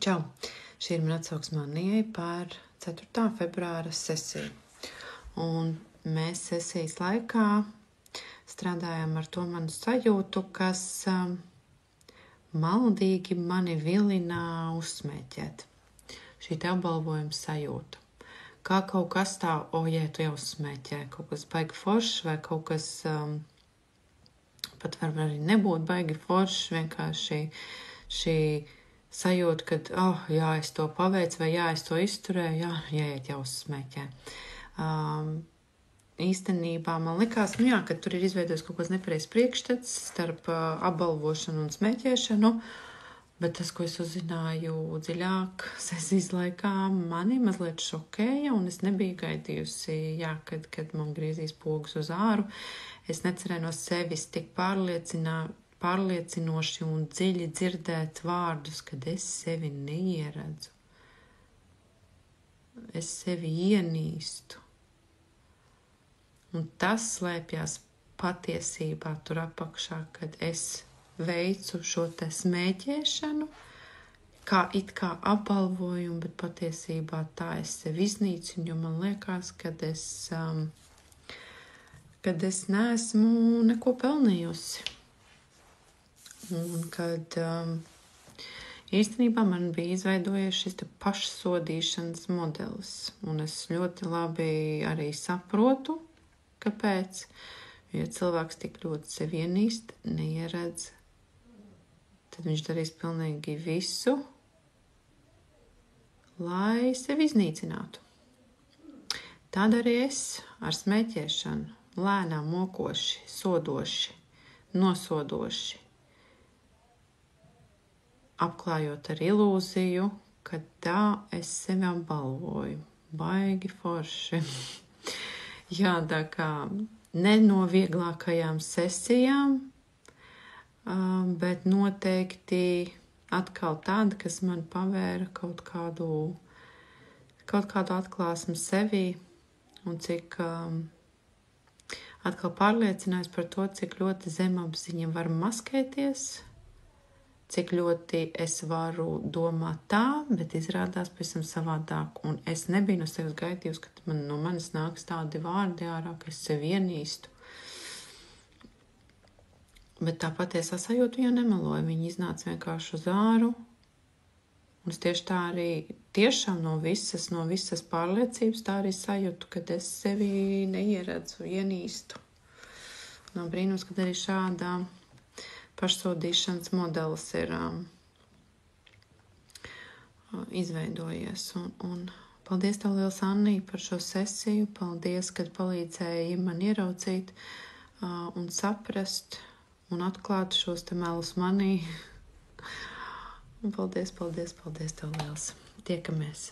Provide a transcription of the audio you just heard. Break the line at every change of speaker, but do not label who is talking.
Čau! Šī ir mana atsauksme Annijai par 4. februāra sesiju. Un mēs sesijas laikā strādājām ar to manu sajūtu, kas maldīgi mani vilina uzsmēķēt. Šī te apbalvojuma sajūta. Kā kaut kas tā, tu jau uzsmēķē, kaut kas baigi foršs vai kaut kas pat var arī nebūt baigi foršs, vienkārši šī sajūta, kad, es to paveicu vai es to izturēju, jāiet jau uzsmēķē. Īstenībā man likās, ka tur ir izveidojis kaut kāds nepareizs priekšstats starp apbalvošanu un smēķēšanu, bet tas, ko es uzzināju dziļāk sesijas laikā, mani mazliet šokēja, un es nebiju gaidījusi, kad man griezīs pogas uz āru. Es necerēju no sevis tik pārliecinoši un dziļi dzirdēt vārdus, kad es sevi neieredzu. Es sevi ienīstu. Un tas slēpjas patiesībā tur apakšā, kad es veicu šo te smēķēšanu, it kā apbalvojumu, bet patiesībā tā es sevi iznīcinu, jo man liekas, kad es neesmu neko pelnījusi. Un kad īstenībā man bija izveidojies šis te pašsodīšanas modelis. Un es ļoti labi arī saprotu, kāpēc. Ja cilvēks tik ļoti sevi ienīst, neieredz, tad viņš darīs pilnīgi visu, lai sevi iznīcinātu. Tāda arī es ar smēķēšanu, lēnām mokoši, sodoši, nosodoši, apklājot ar ilūziju, ka tā es sevi apbalvoju. Baigi forši. Tā kā ne no vieglākajām sesijām, bet noteikti atkal tāda, kas man pavēra kaut kādu atklāsmi sevī un cik atkal pārliecinājos par to, cik ļoti zemapziņa var maskēties, cik ļoti es varu domāt tā, bet izrādās pavisam savādāk. Un es nebiju no sevis gaidījusi, ka no manis nāks tādi vārdi ārā, ka es sevi ienīstu. Bet tā patiesā sajūta jau nemeloja. Viņa iznāca vienkārši uz āru. Un es tieši tā arī, tiešām no visas pārliecības tā arī sajūtu, kad es sevi neieredzu, ienīstu. Nav brīnums, kad arī šādā pašsodīšanas modelis ir izveidojies. Un paldies tev liels, Annija, par šo sesiju. Paldies, kad palīdzēji man ieraudzīt un saprast un atklāt šos te melus manī. Un paldies tev liels. Tiekamies!